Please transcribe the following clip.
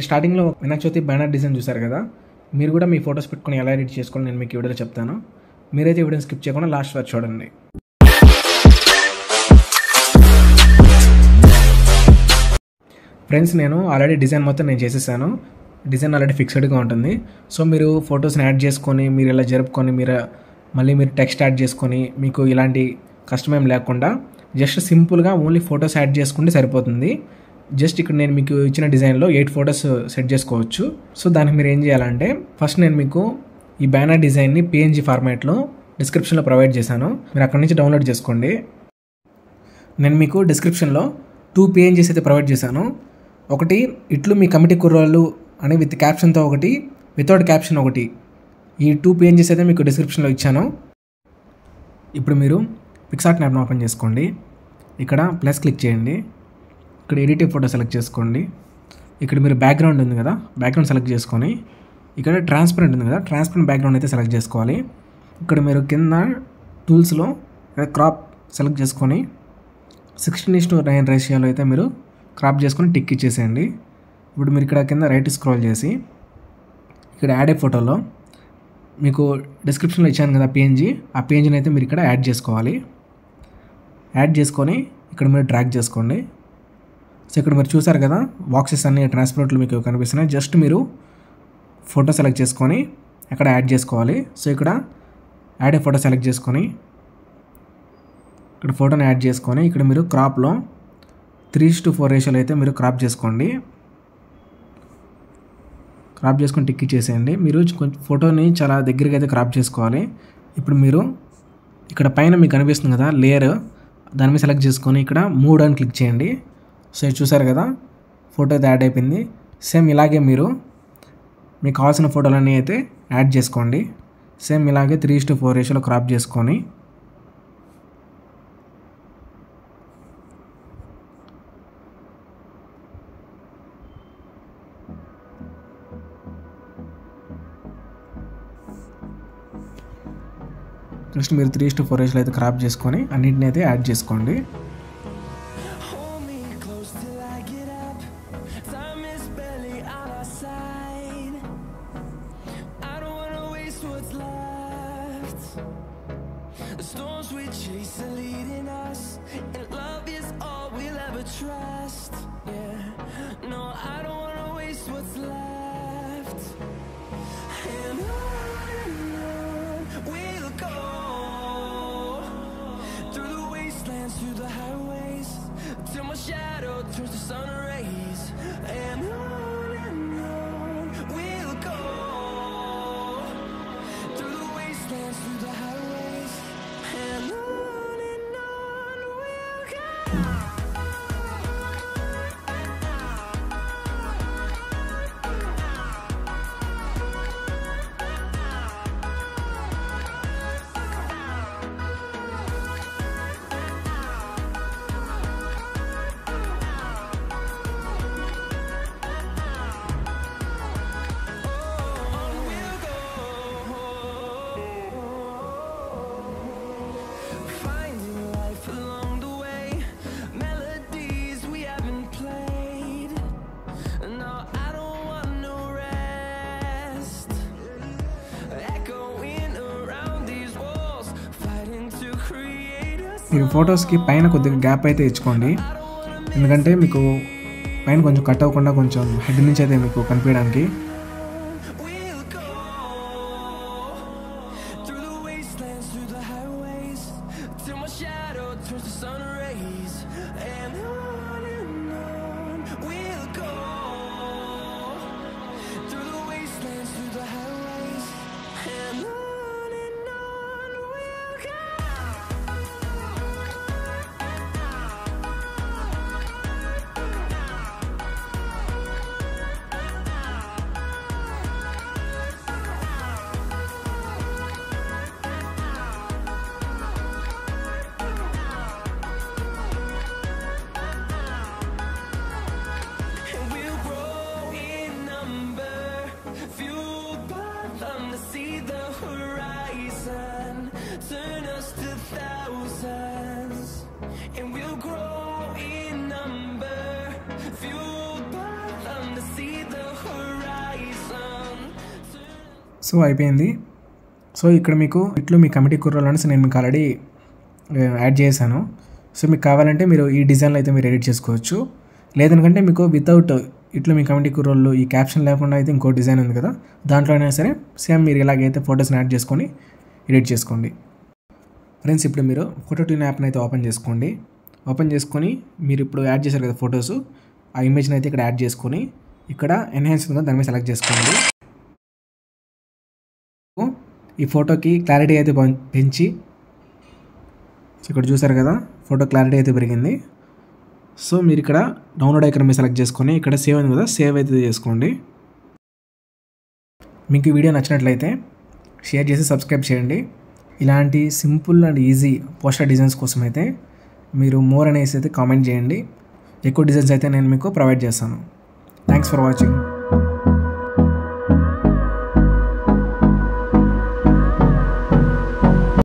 ఇక్కడ స్టార్టింగ్లో Vinayaka Chavithi banner design చూసారు కదా, మీరు కూడా మీ ఫొటోస్ పెట్టుకొని ఎలా ఎడిట్ చేసుకోవాలి నేను మీకు ఈ వీడియోలో చెప్తాను. మీరైతే వీడియోని స్కిప్ చేయకుండా లాస్ట్ వరకు చూడండి. ఫ్రెండ్స్, నేను ఆల్రెడీ డిజైన్ మొత్తం నేను చేసేసాను. డిజైన్ ఆల్రెడీ ఫిక్స్డ్గా ఉంటుంది. సో మీరు ఫొటోస్ని యాడ్ చేసుకొని మీరు ఇలా జరుపుకొని మళ్ళీ మీరు టెక్స్ట్ యాడ్ చేసుకొని మీకు ఇలాంటి కష్టం ఏం లేకుండా జస్ట్ సింపుల్గా ఓన్లీ ఫొటోస్ యాడ్ చేసుకుంటే సరిపోతుంది. జస్ట్ ఇక్కడ నేను మీకు ఇచ్చిన డిజైన్లో 8 ఫొటోస్ సెట్ చేసుకోవచ్చు. సో దానికి మీరు ఏం చేయాలంటే, ఫస్ట్ నేను మీకు ఈ బ్యానర్ డిజైన్ని PNG ఫార్మాట్లో డిస్క్రిప్షన్లో ప్రొవైడ్ చేశాను. మీరు అక్కడి నుంచి డౌన్లోడ్ చేసుకోండి. నేను మీకు డిస్క్రిప్షన్లో 2 PNGs అయితే ప్రొవైడ్ చేశాను. ఒకటి ఇట్లు మీ కమిటీ కుర్రోళ్ళు అని విత్ క్యాప్షన్తో, ఒకటి వితౌట్ క్యాప్షన్ ఒకటి. ఈ 2 PNGs అయితే మీకు డిస్క్రిప్షన్లో ఇచ్చాను. ఇప్పుడు మీరు పిక్సార్ట్ యాప్ను ఓపెన్ చేసుకోండి. ఇక్కడ ప్లస్ క్లిక్ చేయండి. ఇక్కడ ఎడిటివ్ ఫోటో సెలెక్ట్ చేసుకోండి. ఇక్కడ మీరు బ్యాక్గ్రౌండ్ ఉంది కదా, బ్యాక్గ్రౌండ్ సెలెక్ట్ చేసుకొని ఇక్కడ ట్రాన్స్పరెంట్ ఉంది కదా, ట్రాన్స్పరెంట్ బ్యాక్గ్రౌండ్ అయితే సెలెక్ట్ చేసుకోవాలి. ఇక్కడ మీరు కింద టూల్స్లో ఇక్కడ క్రాప్ సెలెక్ట్ చేసుకొని 16:9 రేషియోలో అయితే మీరు క్రాప్ చేసుకొని టిక్ ఇచ్చేసేయండి. ఇప్పుడు మీరు ఇక్కడ కింద రైట్ స్క్రోల్ చేసి ఇక్కడ యాడ్ ఏ ఫోటోలో మీకు డిస్క్రిప్షన్లో ఇచ్చాను కదా PNG, ఆ PNGని అయితే మీరు ఇక్కడ యాడ్ చేసుకోవాలి. యాడ్ చేసుకొని ఇక్కడ మీరు డ్రాగ్ చేసుకోండి. సో ఇక్కడ మీరు చూసారు కదా, బాక్సెస్ అన్ని ట్రాన్స్పరెంట్లు మీకు కనిపిస్తున్నాయి. జస్ట్ మీరు ఫోటో సెలెక్ట్ చేసుకొని అక్కడ యాడ్ చేసుకోవాలి. సో ఇక్కడ యాడ్ ఏ ఫోటో సెలెక్ట్ చేసుకొని ఇక్కడ ఫోటోని యాడ్ చేసుకొని ఇక్కడ మీరు క్రాప్లో 3:4 రేషియోలో అయితే మీరు క్రాప్ చేసుకోండి. క్రాప్ చేసుకొని టిక్ ఇచ్చేసేయండి. మీరు కొంచెం ఫోటోని చాలా దగ్గరగా అయితే క్రాప్ చేసుకోవాలి. ఇప్పుడు మీరు ఇక్కడ పైన మీకు కనిపిస్తుంది కదా లేయర్, దాని మీద సెలెక్ట్ చేసుకొని ఇక్కడ 3 అని క్లిక్ చేయండి. సో చూసారు కదా, ఫోటో అయితే యాడ్ అయిపోయింది. సేమ్ ఇలాగే మీరు మీకు కావాల్సిన ఫోటోలన్నీ అయితే యాడ్ చేసుకోండి. సేమ్ ఇలాగే 3:4 రేషియోలో క్రాప్ చేసుకొని జస్ట్ మీరు 3:4 రేషియోలో అయితే క్రాప్ చేసుకొని అన్నింటిని అయితే యాడ్ చేసుకోండి. Turns to sun rays and on we'll go through the wastelands, through the highways and on we'll go. ఈ ఫొటోస్కి పైన కొద్దిగా గ్యాప్ అయితే ఇచ్చుకోండి. ఎందుకంటే మీకు పైన కొంచెం కట్ అవ్వకుండా కొంచెం హెడ్ నుంచి అయితే మీకు కనిపించడానికి. And we'll grow in number, fueled by them to see the so అయిపోయింది. సో ఇక్కడ మీకు ఇట్లు మీ కమిటీ కుర్రోలని నేను మీకు ఆల్రెడీ యాడ్ చేశాను. సో మీకు కావాలంటే మీరు ఈ డిజైన్లో అయితే మీరు ఎడిట్ చేసుకోవచ్చు. లేదనుకంటే మీకు వితౌట్ ఇట్లా మీ కమిటీ కుర్రోళ్ళు ఈ క్యాప్షన్ లేకుండా అయితే ఇంకో డిజైన్ ఉంది కదా, దాంట్లో అయినా సరే సేమ్ మీరు ఇలాగైతే ఫొటోస్ని యాడ్ చేసుకొని ఎడిట్ చేసుకోండి. ఫ్రెండ్స్ ఇప్పుడు మీరు ఫోటో ట్యూన్ యాప్ని అయితే ఓపెన్ చేసుకోండి. ఓపెన్ చేసుకొని మీరు ఇప్పుడు యాడ్ చేశారు కదా ఫొటోస్, ఆ ఇమేజ్ని అయితే ఇక్కడ యాడ్ చేసుకొని ఇక్కడ ఎన్హాన్స్ ఉందో దాని మీద సెలెక్ట్ చేసుకోండి. ఈ ఫోటోకి క్లారిటీ అయితే పెంచి, ఇక్కడ చూసారు కదా ఫోటో క్లారిటీ అయితే పెరిగింది. సో మీరు ఇక్కడ డౌన్లోడ్ ఐకాన్ మీద సెలెక్ట్ చేసుకొని ఇక్కడ సేవ్ అయింది కదా, సేవ్ అయితే చేసుకోండి. మీకు ఈ వీడియో నచ్చినట్లయితే షేర్ చేసి సబ్స్క్రైబ్ చేయండి. ఇలాంటి simple and easy poster designs కోసం అయితే మీరు మోర్ అనేసి అయితే కామెంట్ చేయండి. ఎక్కువ డిజైన్స్ అయితే నేను మీకు ప్రొవైడ్ చేస్తాను. Thanks for watching.